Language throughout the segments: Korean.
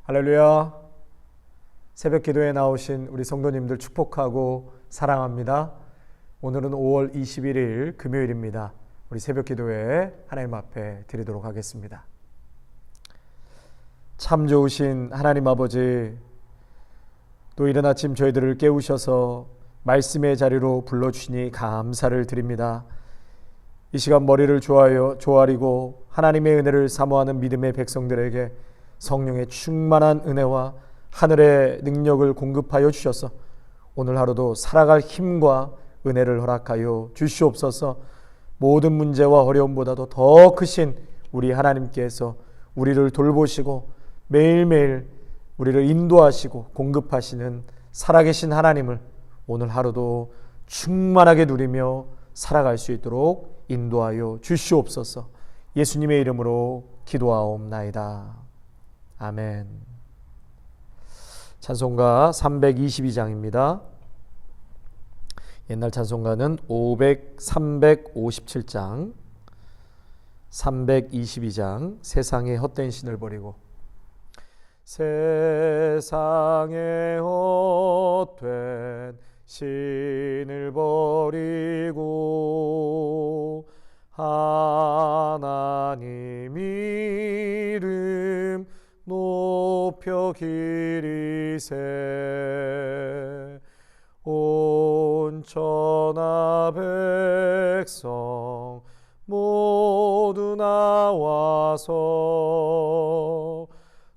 할렐루야. 새벽 기도에 나오신 우리 성도님들 축복하고 사랑합니다. 오늘은 5월 21일 금요일입니다. 우리 새벽 기도에 하나님 앞에 드리도록 하겠습니다. 참 좋으신 하나님 아버지, 또 이른 아침 저희들을 깨우셔서 말씀의 자리로 불러주시니 감사를 드립니다. 이 시간 머리를 조아리고 하나님의 은혜를 사모하는 믿음의 백성들에게 성령의 충만한 은혜와 하늘의 능력을 공급하여 주셔서 오늘 하루도 살아갈 힘과 은혜를 허락하여 주시옵소서. 모든 문제와 어려움보다도 더 크신 우리 하나님께서 우리를 돌보시고 매일매일 우리를 인도하시고 공급하시는 살아계신 하나님을 오늘 하루도 충만하게 누리며 살아갈 수 있도록 인도하여 주시옵소서. 예수님의 이름으로 기도하옵나이다. 아멘. 찬송가 322장입니다. 옛날 찬송가는 357장, 322장, 세상의 헛된 신을 버리고. 세상의 헛된 신을 버리고 하나님 이름 높여 기리세. 온 천하 백성 모두 나와서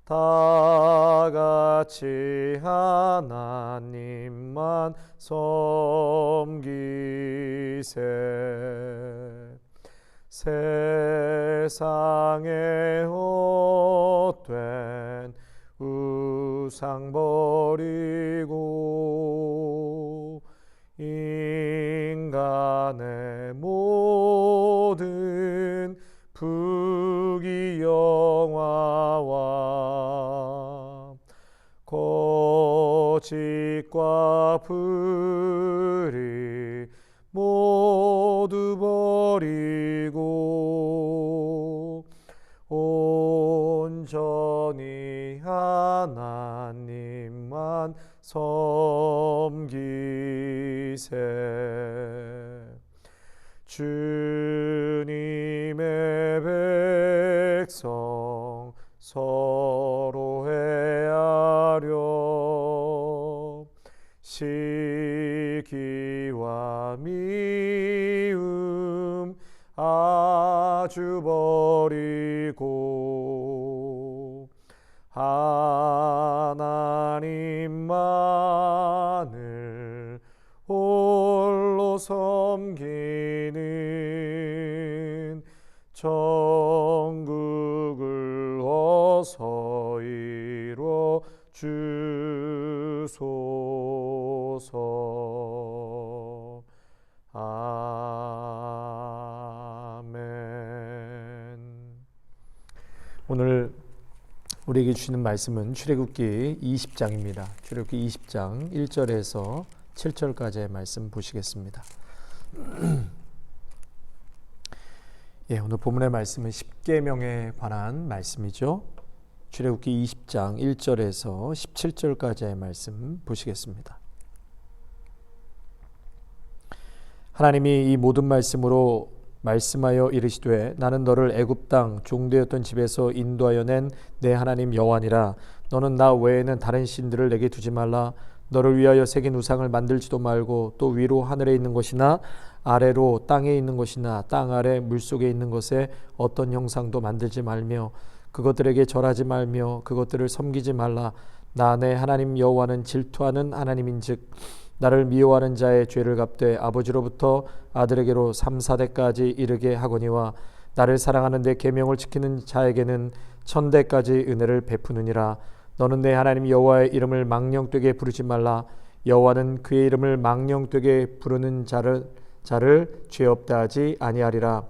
다 같이 하나님만 섬기세. 세상의 헛된 우상 버리고 인간의 모든 부귀영화와 거짓과 불의 모두 버리고 온전히 하나님만 섬기세. 주님의 백성 서로 헤아려 시기와 미움 아주 버리고 하나님만을 홀로 섬기는 천국을 어서 이루어 주소서. 아멘. 오늘 우리에게 주시는 말씀은 출애굽기 20장입니다. 출애굽기 20장 1절에서 7절까지의 말씀 보시겠습니다. 오늘 본문의 말씀은 십계명에 관한 말씀이죠. 출애굽기 20장 1절에서 17절까지의 말씀 보시겠습니다. 하나님이 이 모든 말씀으로 말씀하여 이르시되 나는 너를 애굽 땅 종되었던 집에서 인도하여 낸 내 하나님 여호와니라. 너는 나 외에는 다른 신들을 내게 두지 말라. 너를 위하여 새긴 우상을 만들지도 말고 또 위로 하늘에 있는 것이나 아래로 땅에 있는 것이나 땅 아래 물속에 있는 것에 어떤 형상도 만들지 말며 그것들에게 절하지 말며 그것들을 섬기지 말라. 나 내 하나님 여호와는 질투하는 하나님인즉 나를 미워하는 자의 죄를 갚되 아버지로부터 아들에게로 3, 4대까지 이르게 하거니와 나를 사랑하는 내 계명을 지키는 자에게는 1000대까지 은혜를 베푸느니라. 너는 내 하나님 여호와의 이름을 망령되게 부르지 말라. 여호와는 그의 이름을 망령되게 부르는 자를 죄 없다 하지 아니하리라.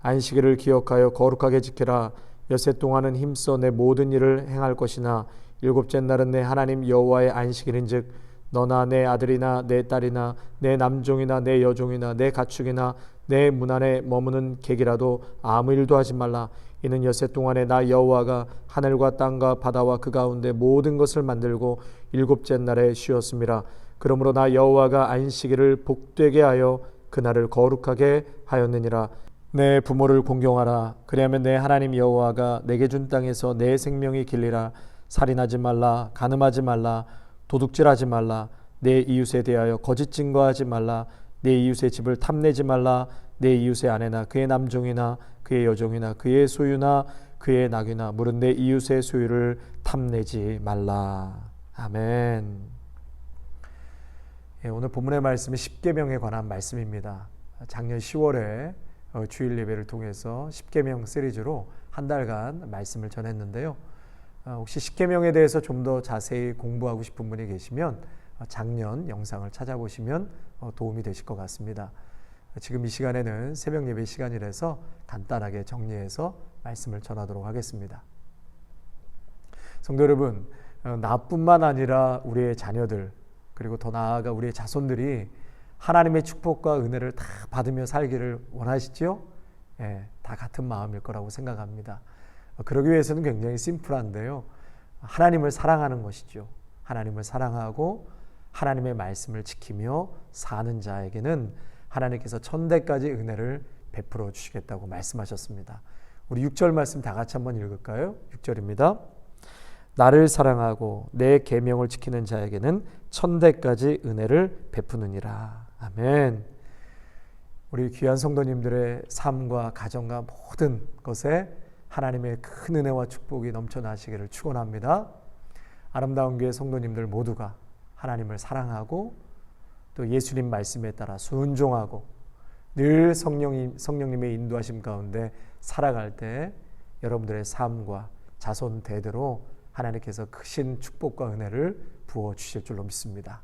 안식일을 기억하여 거룩하게 지키라. 엿새 동안은 힘써 내 모든 일을 행할 것이나 일곱째 날은 내 하나님 여호와의 안식일인즉 너나 내 아들이나 내 딸이나 내 남종이나 내 여종이나 내 가축이나 내 문 안에 머무는 객이라도 아무 일도 하지 말라. 이는 엿새 동안에 나 여호와가 하늘과 땅과 바다와 그 가운데 모든 것을 만들고 일곱째 날에 쉬었음이라. 그러므로 나 여호와가 안식일을 복되게 하여 그날을 거룩하게 하였느니라. 내 부모를 공경하라. 그리하면 내 하나님 여호와가 내게 준 땅에서 내 생명이 길리라. 살인하지 말라. 간음하지 말라. 도둑질하지 말라. 내 이웃에 대하여 거짓 증거하지 말라. 내 이웃의 집을 탐내지 말라. 내 이웃의 아내나 그의 남종이나 그의 여종이나 그의 소유나 그의 낙이나 물은 내 이웃의 소유를 탐내지 말라. 아멘. 오늘 본문의 말씀은 십계명에 관한 말씀입니다. 작년 10월에 주일 예배를 통해서 십계명 시리즈로 한 달간 말씀을 전했는데요. 혹시 십계명에 대해서 좀 더 자세히 공부하고 싶은 분이 계시면 작년 영상을 찾아보시면 도움이 되실 것 같습니다. 지금 이 시간에는 새벽 예배 시간이라서 간단하게 정리해서 말씀을 전하도록 하겠습니다. 성도 여러분, 나뿐만 아니라 우리의 자녀들 그리고 더 나아가 우리의 자손들이 하나님의 축복과 은혜를 다 받으며 살기를 원하시죠? 다 같은 마음일 거라고 생각합니다. 그러기 위해서는 굉장히 심플한데요. 하나님을 사랑하는 것이죠. 하나님을 사랑하고 하나님의 말씀을 지키며 사는 자에게는 하나님께서 천대까지 은혜를 베풀어 주시겠다고 말씀하셨습니다. 우리 6절 말씀 다 같이 한번 읽을까요? 6절입니다. 나를 사랑하고 내 계명을 지키는 자에게는 천대까지 은혜를 베푸느니라. 아멘. 우리 귀한 성도님들의 삶과 가정과 모든 것에 하나님의 큰 은혜와 축복이 넘쳐나시기를 축원합니다. 아름다운 교회 성도님들 모두가 하나님을 사랑하고 또 예수님 말씀에 따라 순종하고 늘 성령님의 인도하심 가운데 살아갈 때 여러분들의 삶과 자손 대대로 하나님께서 크신 축복과 은혜를 부어주실 줄로 믿습니다.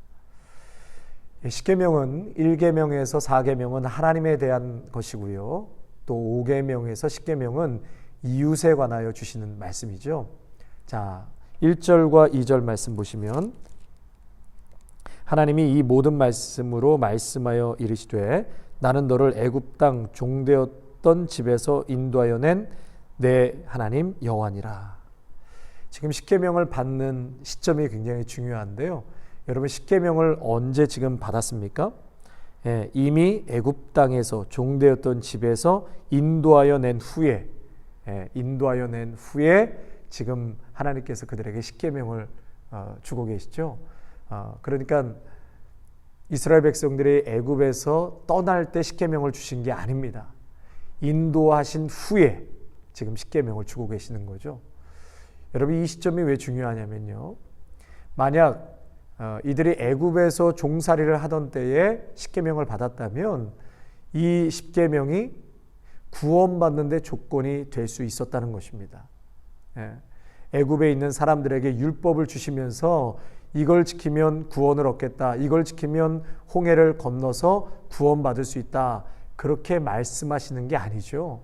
십계명은 1계명에서 4계명은 하나님에 대한 것이고요. 또 5계명에서 10계명은 이웃에 관하여 주시는 말씀이죠. 자, 1절과 2절 말씀 보시면 하나님이 이 모든 말씀으로 말씀하여 이르시되 나는 너를 애굽 땅 종되었던 집에서 인도하여 낸 내 하나님 여호와니라. 지금 십계명을 받는 시점이 굉장히 중요한데요. 여러분 십계명을 언제 지금 받았습니까? 이미 애굽 땅에서 종되었던 집에서 인도하여 낸 후에 지금 하나님께서 그들에게 십계명을 주고 계시죠. 그러니까 이스라엘 백성들이 애굽에서 떠날 때 십계명을 주신 게 아닙니다. 인도하신 후에 지금 십계명을 주고 계시는 거죠. 여러분 이 시점이 왜 중요하냐면요. 만약 이들이 애굽에서 종살이를 하던 때에 십계명을 받았다면 이 십계명이 구원받는 데 조건이 될 수 있었다는 것입니다. 애굽에 있는 사람들에게 율법을 주시면서 이걸 지키면 구원을 얻겠다. 이걸 지키면 홍해를 건너서 구원받을 수 있다. 그렇게 말씀하시는 게 아니죠.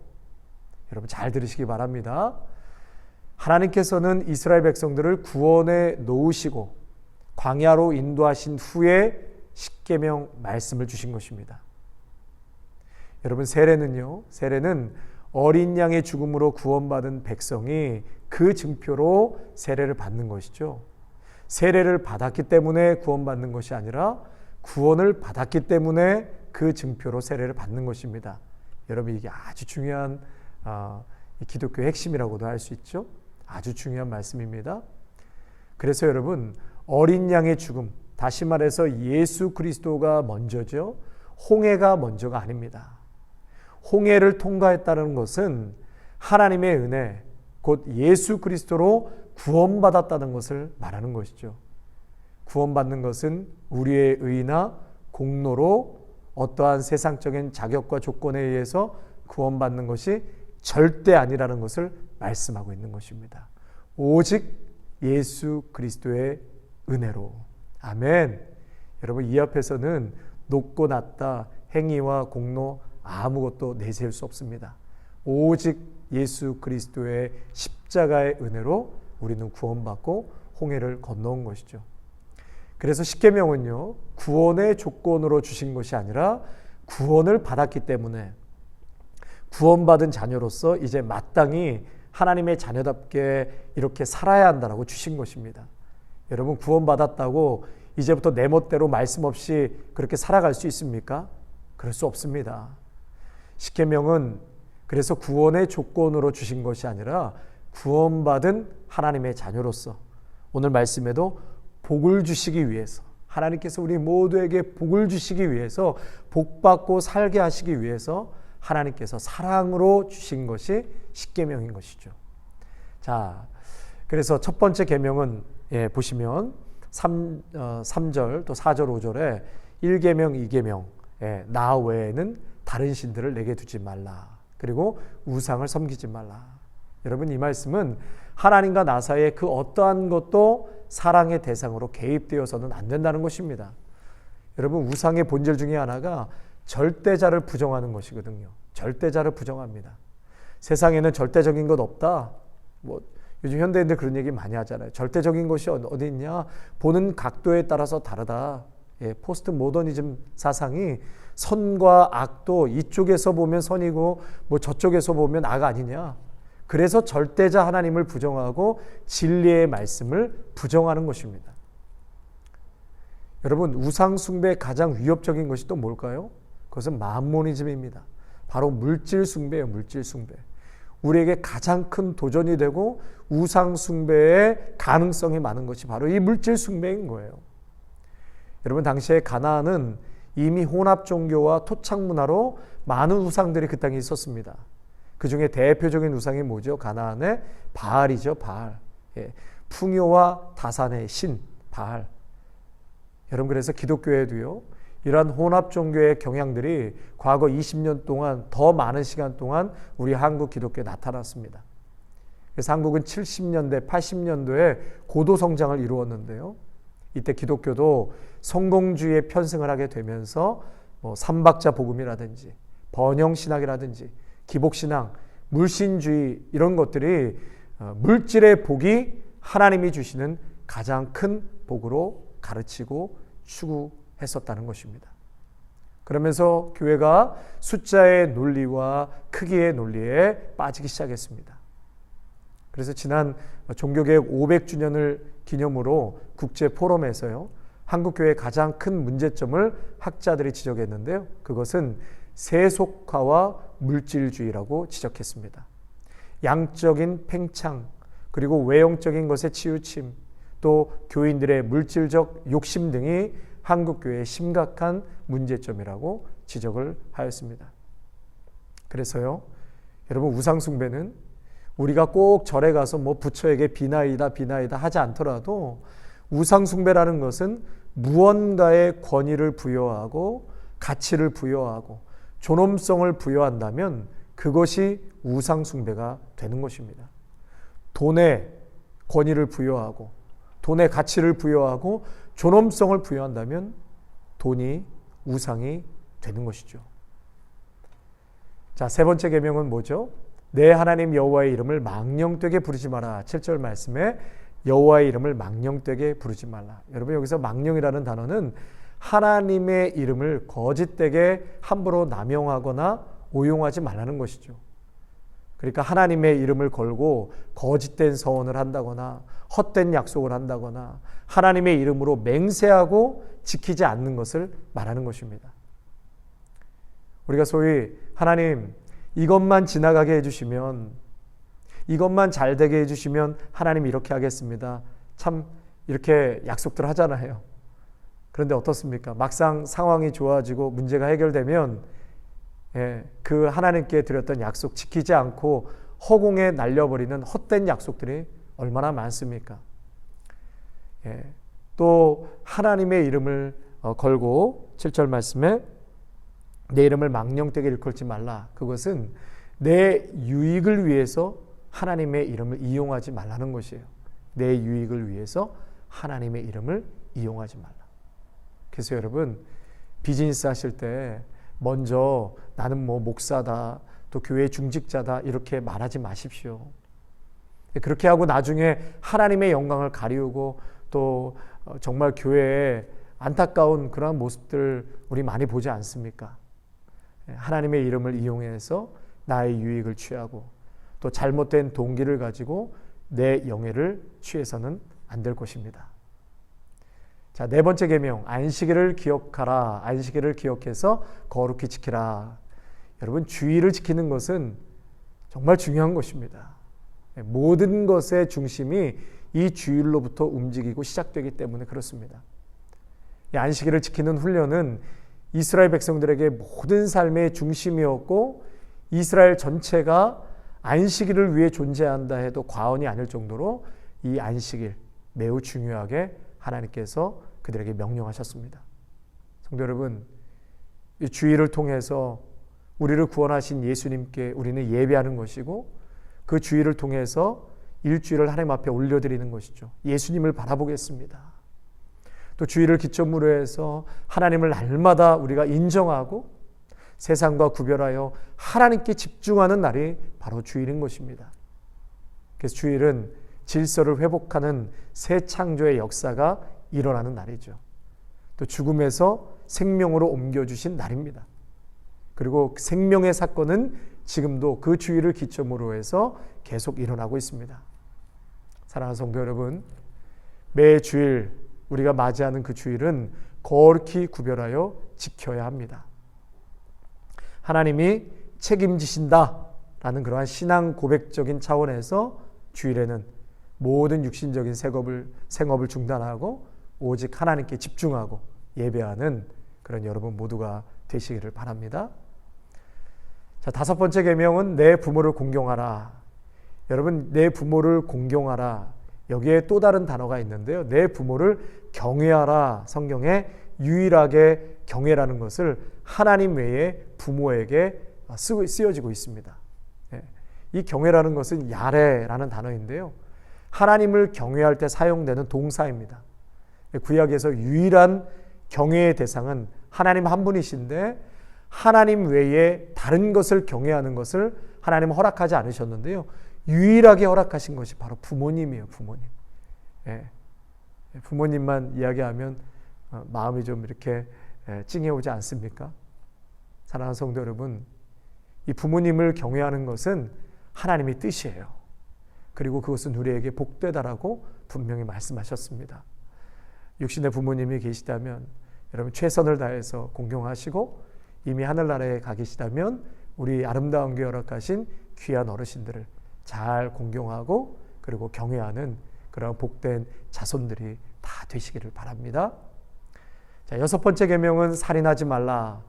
여러분 잘 들으시기 바랍니다. 하나님께서는 이스라엘 백성들을 구원해 놓으시고 광야로 인도하신 후에 십계명 말씀을 주신 것입니다. 여러분 세례는 어린 양의 죽음으로 구원받은 백성이 그 증표로 세례를 받는 것이죠. 세례를 받았기 때문에 구원받는 것이 아니라 구원을 받았기 때문에 그 증표로 세례를 받는 것입니다. 여러분 이게 아주 중요한 기독교의 핵심이라고도 할 수 있죠. 아주 중요한 말씀입니다. 그래서 여러분 어린 양의 죽음, 다시 말해서 예수 그리스도가 먼저죠. 홍해가 먼저가 아닙니다. 홍해를 통과했다는 것은 하나님의 은혜, 곧 예수 그리스도로 구원받았다는 것을 말하는 것이죠. 구원받는 것은 우리의 의나 공로로 어떠한 세상적인 자격과 조건에 의해서 구원받는 것이 절대 아니라는 것을 말씀하고 있는 것입니다. 오직 예수 그리스도의 은혜로. 아멘. 여러분 이 앞에서는 높고 낮다, 행위와 공로 아무것도 내세울 수 없습니다. 오직 예수 그리스도의 십자가의 은혜로 우리는 구원받고 홍해를 건너온 것이죠. 그래서 십계명은요, 구원의 조건으로 주신 것이 아니라 구원을 받았기 때문에 구원받은 자녀로서 이제 마땅히 하나님의 자녀답게 이렇게 살아야 한다라고 주신 것입니다. 여러분, 구원받았다고 이제부터 내 멋대로 말씀 없이 그렇게 살아갈 수 있습니까? 그럴 수 없습니다. 십계명은 그래서 구원의 조건으로 주신 것이 아니라 구원받은 하나님의 자녀로서 오늘 말씀에도 복을 주시기 위해서, 하나님께서 우리 모두에게 복을 주시기 위해서, 복받고 살게 하시기 위해서 하나님께서 사랑으로 주신 것이 십계명인 것이죠. 자, 그래서 첫 번째 계명은 보시면 3절 또 4절 5절에 1계명 2계명 나 외에는 다른 신들을 내게 두지 말라. 그리고 우상을 섬기지 말라. 여러분, 이 말씀은 하나님과 나 사이에 그 어떠한 것도 사랑의 대상으로 개입되어서는 안 된다는 것입니다. 여러분, 우상의 본질 중에 하나가 절대자를 부정하는 것이거든요. 절대자를 부정합니다. 세상에는 절대적인 것 없다. 요즘 현대인들 그런 얘기 많이 하잖아요. 절대적인 것이 어디 있냐? 보는 각도에 따라서 다르다. 포스트 모더니즘 사상이 선과 악도 이쪽에서 보면 선이고 저쪽에서 보면 악 아니냐. 그래서 절대자 하나님을 부정하고 진리의 말씀을 부정하는 것입니다. 여러분, 우상 숭배의 가장 위협적인 것이 또 뭘까요? 그것은 맘모니즘입니다. 바로 물질 숭배예요. 물질 숭배. 우리에게 가장 큰 도전이 되고 우상 숭배의 가능성이 많은 것이 바로 이 물질 숭배인 거예요. 여러분, 당시에 가나안은 이미 혼합 종교와 토착 문화로 많은 우상들이 그 땅에 있었습니다. 그 중에 대표적인 우상이 뭐죠? 가나안의 바알이죠. 바알. 풍요와 다산의 신 바알. 여러분, 그래서 기독교에도요, 이러한 혼합 종교의 경향들이 과거 20년 동안, 더 많은 시간 동안 우리 한국 기독교에 나타났습니다. 그래서 한국은 70년대, 80년도에 고도 성장을 이루었는데요. 이때 기독교도 성공주의에 편승을 하게 되면서 삼박자 복음이라든지 번영신학이라든지 기복신앙, 물신주의 이런 것들이 물질의 복이 하나님이 주시는 가장 큰 복으로 가르치고 추구했었다는 것입니다. 그러면서 교회가 숫자의 논리와 크기의 논리에 빠지기 시작했습니다. 그래서 지난 종교개혁 500주년을 기념으로 국제포럼에서요, 한국교회의 가장 큰 문제점을 학자들이 지적했는데요. 그것은 세속화와 물질주의라고 지적했습니다. 양적인 팽창, 그리고 외형적인 것의 치우침, 또 교인들의 물질적 욕심 등이 한국교회의 심각한 문제점이라고 지적을 하였습니다. 그래서요, 여러분, 우상숭배는 우리가 꼭 절에 가서 부처에게 비나이다 하지 않더라도 우상숭배라는 것은 무언가의 권위를 부여하고 가치를 부여하고 존엄성을 부여한다면 그것이 우상숭배가 되는 것입니다. 돈에 권위를 부여하고 돈의 가치를 부여하고 존엄성을 부여한다면 돈이 우상이 되는 것이죠. 자, 세 번째 계명은 뭐죠? 내 하나님 여호와의 이름을 망령되게 부르지 마라. 7절 말씀에 여호와의 이름을 망령되게 부르지 말라. 여러분, 여기서 망령이라는 단어는 하나님의 이름을 거짓되게 함부로 남용하거나 오용하지 말라는 것이죠. 그러니까 하나님의 이름을 걸고 거짓된 서원을 한다거나 헛된 약속을 한다거나 하나님의 이름으로 맹세하고 지키지 않는 것을 말하는 것입니다. 우리가 소위 하나님 이것만 지나가게 해주시면, 이것만 잘 되게 해주시면 하나님 이렇게 하겠습니다. 참 이렇게 약속들 하잖아요. 그런데 어떻습니까? 막상 상황이 좋아지고 문제가 해결되면 그 하나님께 드렸던 약속 지키지 않고 허공에 날려버리는 헛된 약속들이 얼마나 많습니까? 또 하나님의 이름을 걸고 7절 말씀에 내 이름을 망령되게 일컬지 말라. 그것은 내 유익을 위해서 하나님의 이름을 이용하지 말라는 것이에요. 내 유익을 위해서 하나님의 이름을 이용하지 말라. 그래서 여러분, 비즈니스 하실 때 먼저 나는 목사다, 또 교회 중직자다 이렇게 말하지 마십시오. 그렇게 하고 나중에 하나님의 영광을 가리우고 또 정말 교회에 안타까운 그러한 모습들 우리 많이 보지 않습니까? 하나님의 이름을 이용해서 나의 유익을 취하고 또 잘못된 동기를 가지고 내 영예를 취해서는 안 될 것입니다. 자, 네 번째 계명, 안식일을 기억하라. 안식일을 기억해서 거룩히 지키라. 여러분, 주일을 지키는 것은 정말 중요한 것입니다. 모든 것의 중심이 이 주일로부터 움직이고 시작되기 때문에 그렇습니다. 이 안식일을 지키는 훈련은 이스라엘 백성들에게 모든 삶의 중심이었고 이스라엘 전체가 안식일을 위해 존재한다 해도 과언이 아닐 정도로 이 안식일 매우 중요하게 하나님께서 그들에게 명령하셨습니다. 성도 여러분, 이 주일을 통해서 우리를 구원하신 예수님께 우리는 예배하는 것이고 그 주일을 통해서 일주일을 하나님 앞에 올려드리는 것이죠. 예수님을 바라보겠습니다. 또 주일을 기점으로 해서 하나님을 날마다 우리가 인정하고 세상과 구별하여 하나님께 집중하는 날이 바로 주일인 것입니다. 그래서 주일은 질서를 회복하는 새 창조의 역사가 일어나는 날이죠. 또 죽음에서 생명으로 옮겨주신 날입니다. 그리고 생명의 사건은 지금도 그 주일을 기점으로 해서 계속 일어나고 있습니다. 사랑하는 성도 여러분, 매 주일 우리가 맞이하는 그 주일은 거룩히 구별하여 지켜야 합니다. 하나님이 책임지신다라는 그러한 신앙 고백적인 차원에서 주일에는 모든 육신적인 생업을 중단하고 오직 하나님께 집중하고 예배하는 그런 여러분 모두가 되시기를 바랍니다. 자, 다섯 번째 계명은 내 부모를 공경하라. 여러분, 내 부모를 공경하라. 여기에 또 다른 단어가 있는데요. 내 부모를 경외하라. 성경에 유일하게 경외라는 것을 하나님 외에 부모에게 쓰여지고 있습니다. 이 경외라는 것은 야레라는 단어인데요. 하나님을 경외할 때 사용되는 동사입니다. 구약에서 유일한 경외의 대상은 하나님 한 분이신데 하나님 외에 다른 것을 경외하는 것을 하나님은 허락하지 않으셨는데요. 유일하게 허락하신 것이 바로 부모님이에요. 부모님. 부모님만 이야기하면 마음이 좀 이렇게 찡해오지 않습니까? 사랑하는 성도 여러분, 이 부모님을 경외하는 것은 하나님의 뜻이에요. 그리고 그것은 우리에게 복되다라고 분명히 말씀하셨습니다. 육신의 부모님이 계시다면 여러분 최선을 다해서 공경하시고 이미 하늘나라에 가 계시다면 우리 아름다운 교회 허락하신 귀한 어르신들을 잘 공경하고 그리고 경외하는 그런 복된 자손들이 다 되시기를 바랍니다. 자, 여섯 번째 계명은 살인하지 말라.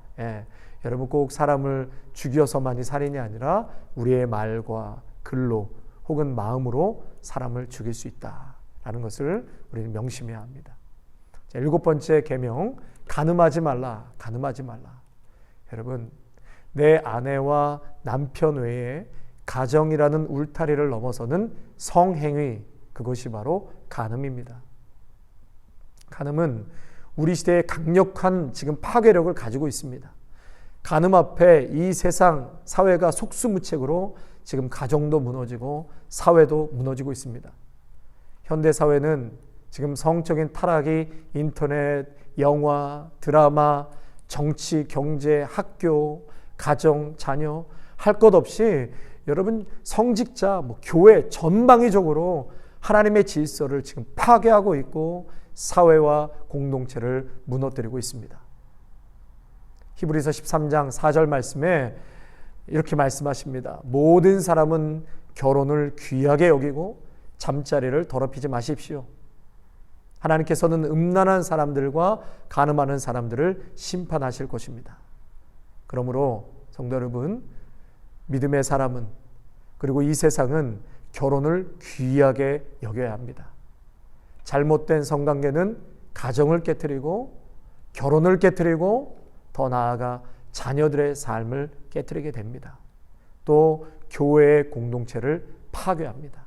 여러분 꼭 사람을 죽여서만이 살인이 아니라 우리의 말과 글로 혹은 마음으로 사람을 죽일 수 있다라는 것을 우리는 명심해야 합니다. 자, 일곱 번째 계명, 간음하지 말라. 간음하지 말라. 여러분, 내 아내와 남편 외에 가정이라는 울타리를 넘어서는 성행위, 그것이 바로 간음입니다. 간음은 우리 시대의 강력한 지금 파괴력을 가지고 있습니다. 간음 앞에 이 세상 사회가 속수무책으로 지금 가정도 무너지고 사회도 무너지고 있습니다. 현대 사회는 지금 성적인 타락이 인터넷, 영화, 드라마, 정치, 경제, 학교, 가정, 자녀 할 것 없이 여러분 성직자, 교회 전방위적으로 하나님의 질서를 지금 파괴하고 있고 사회와 공동체를 무너뜨리고 있습니다. 히브리서 13장 4절 말씀에 이렇게 말씀하십니다. 모든 사람은 결혼을 귀하게 여기고 잠자리를 더럽히지 마십시오. 하나님께서는 음란한 사람들과 간음하는 사람들을 심판하실 것입니다. 그러므로 성도 여러분, 믿음의 사람은 그리고 이 세상은 결혼을 귀하게 여겨야 합니다. 잘못된 성관계는 가정을 깨트리고 결혼을 깨트리고 더 나아가 자녀들의 삶을 깨트리게 됩니다. 또 교회의 공동체를 파괴합니다.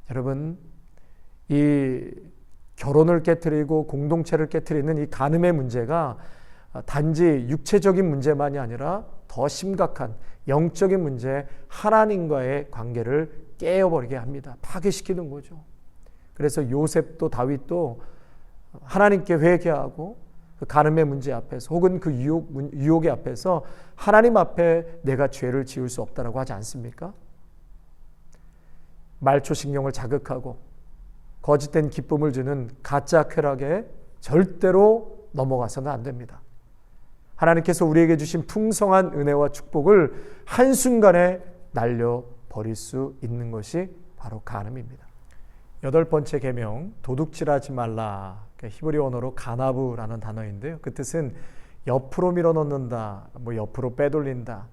여러분, 이 결혼을 깨트리고 공동체를 깨트리는 이 간음의 문제가 단지 육체적인 문제만이 아니라 더 심각한 영적인 문제, 하나님과의 관계를 깨어버리게 합니다. 파괴시키는 거죠. 그래서 요셉도 다윗도 하나님께 회개하고 그 간음의 문제 앞에서 혹은 그 유혹의 앞에서 하나님 앞에 내가 죄를 지을 수 없다라고 하지 않습니까? 말초신경을 자극하고 거짓된 기쁨을 주는 가짜 쾌락에 절대로 넘어가서는 안 됩니다. 하나님께서 우리에게 주신 풍성한 은혜와 축복을 한순간에 날려버릴 수 있는 것이 바로 간음입니다. 8번째 계명, 도둑질하지 말라. 히브리 언어로 가나브라는 단어인데요. 그 뜻은 옆으로 밀어넣는다, 옆으로 빼돌린다,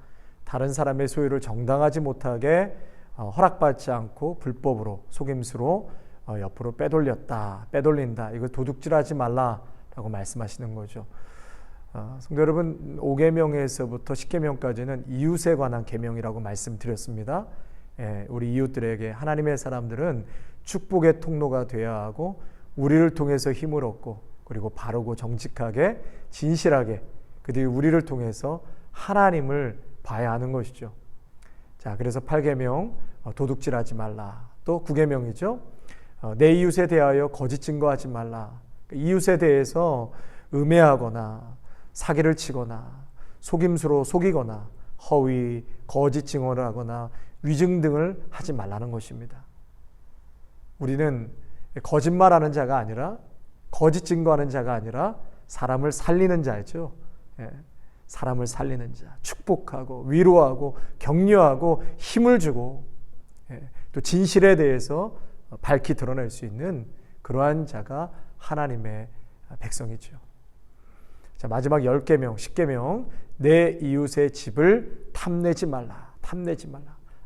다른 사람의 소유를 정당하지 못하게 허락받지 않고 불법으로 속임수로 옆으로 빼돌린다. 이거 도둑질하지 말라라고 말씀하시는 거죠. 성도 여러분, 5계명에서부터 10계명까지는 이웃에 관한 계명이라고 말씀드렸습니다. 우리 이웃들에게 하나님의 사람들은 축복의 통로가 되어야 하고 우리를 통해서 힘을 얻고 그리고 바르고 정직하게 진실하게 그들이 우리를 통해서 하나님을 봐야 하는 것이죠. 자, 그래서 8계명 도둑질하지 말라. 또 9계명이죠. 내 이웃에 대하여 거짓 증거하지 말라. 이웃에 대해서 음해하거나 사기를 치거나 속임수로 속이거나 허위, 거짓 증언을 하거나 위증 등을 하지 말라는 것입니다. 우리는 거짓말하는 자가 아니라 거짓 증거하는 자가 아니라 사람을 살리는 자죠. 사람을 살리는 자, 축복하고 위로하고 격려하고 힘을 주고 또 진실에 대해서 밝히 드러낼 수 있는 그러한 자가 하나님의 백성이죠. 자, 마지막 10계명, 10계명, 내 이웃의 집을 탐내지 말라.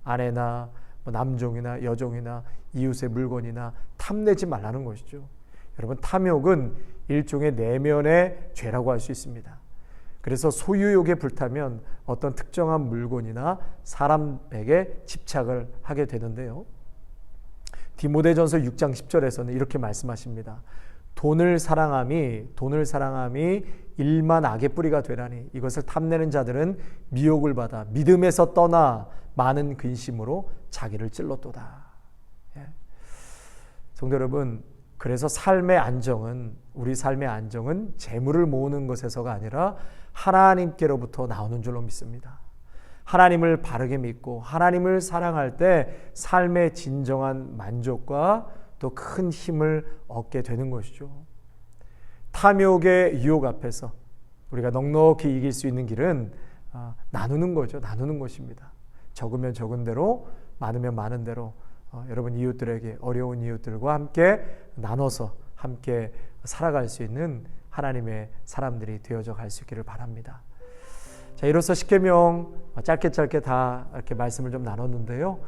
아내나 남종이나 여종이나 이웃의 물건이나 탐내지 말라는 것이죠. 여러분, 탐욕은 일종의 내면의 죄라고 할 수 있습니다. 그래서 소유욕에 불타면 어떤 특정한 물건이나 사람에게 집착을 하게 되는데요. 디모데전서 6장 10절에서는 이렇게 말씀하십니다. 돈을 사랑함이 일만 악의 뿌리가 되라니 이것을 탐내는 자들은 미혹을 받아 믿음에서 떠나 많은 근심으로 자기를 찔렀도다. 성도 여러분, 그래서 우리 삶의 안정은 재물을 모으는 것에서가 아니라 하나님께로부터 나오는 줄로 믿습니다. 하나님을 바르게 믿고 하나님을 사랑할 때 삶의 진정한 만족과 또 큰 힘을 얻게 되는 것이죠. 탐욕의 유혹 앞에서 우리가 넉넉히 이길 수 있는 길은 나누는 거죠. 나누는 것입니다. 적으면 적은 대로, 많으면 많은 대로 여러분 이웃들에게, 어려운 이웃들과 함께 나눠서 함께 살아갈 수 있는 하나님의 사람들이 되어져 갈 수 있기를 바랍니다. 자, 이로써 10계명 짧게 다 이렇게 말씀을 좀 나눴는데요.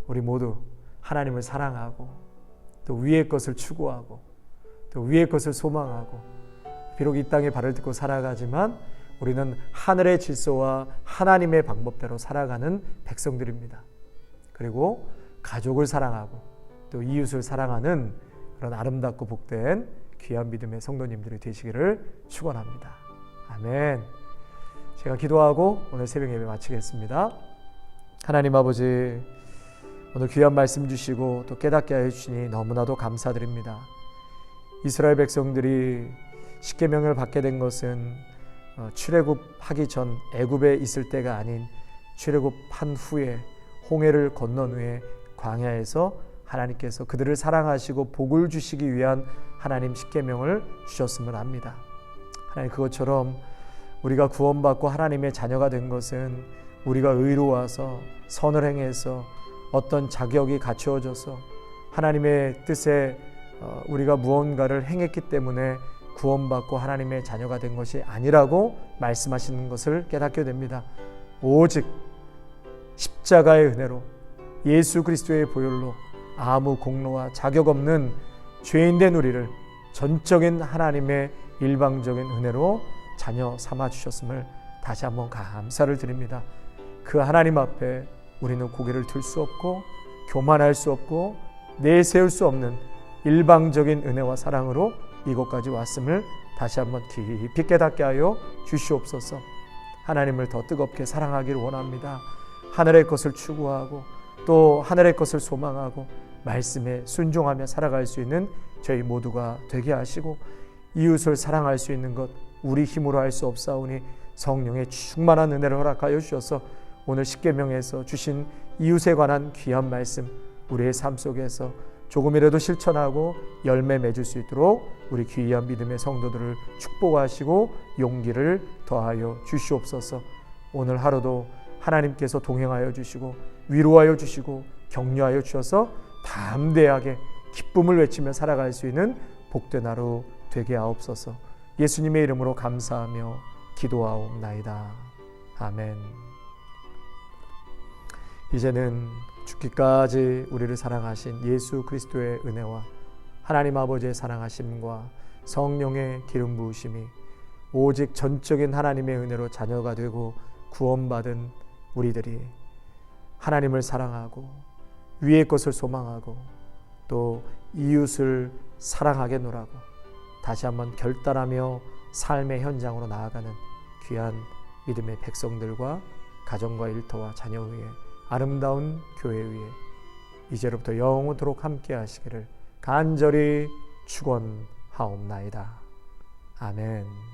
우리 모두 하나님을 사랑하고 또 위의 것을 추구하고 또 위의 것을 소망하고 비록 이 땅에 발을 딛고 살아가지만 우리는 하늘의 질서와 하나님의 방법대로 살아가는 백성들입니다. 그리고 가족을 사랑하고 또 이웃을 사랑하는 그런 아름답고 복된 귀한 믿음의 성도님들이 되시기를 축원합니다. 아멘. 제가 기도하고 오늘 새벽 예배 마치겠습니다. 하나님 아버지, 오늘 귀한 말씀 주시고 또 깨닫게 하여 주시니 너무나도 감사드립니다. 이스라엘 백성들이 십계명을 받게 된 것은 출애굽하기 전 애굽에 있을 때가 아닌 출애굽한 후에 홍해를 건넌 후에 광야에서 하나님께서 그들을 사랑하시고 복을 주시기 위한 하나님 십계명을 주셨음을 압니다. 하나님, 그것처럼 우리가 구원받고 하나님의 자녀가 된 것은 우리가 의로워서 선을 행해서 어떤 자격이 갖추어져서 하나님의 뜻에 우리가 무언가를 행했기 때문에 구원받고 하나님의 자녀가 된 것이 아니라고 말씀하시는 것을 깨닫게 됩니다. 오직 십자가의 은혜로 예수 그리스도의 보혈로 아무 공로와 자격 없는 죄인된 우리를 전적인 하나님의 일방적인 은혜로 자녀 삼아 주셨음을 다시 한번 감사를 드립니다. 그 하나님 앞에 우리는 고개를 들 수 없고 교만할 수 없고 내세울 수 없는 일방적인 은혜와 사랑으로 이곳까지 왔음을 다시 한번 깊이 깨닫게 하여 주시옵소서. 하나님을 더 뜨겁게 사랑하기를 원합니다. 하늘의 것을 추구하고 또 하늘의 것을 소망하고 말씀에 순종하며 살아갈 수 있는 저희 모두가 되게 하시고 이웃을 사랑할 수 있는 것 우리 힘으로 할 수 없사오니 성령의 충만한 은혜를 허락하여 주셔서 오늘 십계명에서 주신 이웃에 관한 귀한 말씀 우리의 삶 속에서 조금이라도 실천하고 열매 맺을 수 있도록 우리 귀한 믿음의 성도들을 축복하시고 용기를 더하여 주시옵소서. 오늘 하루도 하나님께서 동행하여 주시고 위로하여 주시고 격려하여 주셔서 담대하게 기쁨을 외치며 살아갈 수 있는 복된 하루 되게 하옵소서. 예수님의 이름으로 감사하며 기도하옵나이다. 아멘. 이제는 죽기까지 우리를 사랑하신 예수 그리스도의 은혜와 하나님 아버지의 사랑하심과 성령의 기름 부으심이 오직 전적인 하나님의 은혜로 자녀가 되고 구원받은 우리들이 하나님을 사랑하고 위의 것을 소망하고 또 이웃을 사랑하겠노라고 다시 한번 결단하며 삶의 현장으로 나아가는 귀한 믿음의 백성들과 가정과 일터와 자녀 위에 아름다운 교회 위에 이제로부터 영원토록 함께 하시기를 간절히 축원하옵나이다. 아멘.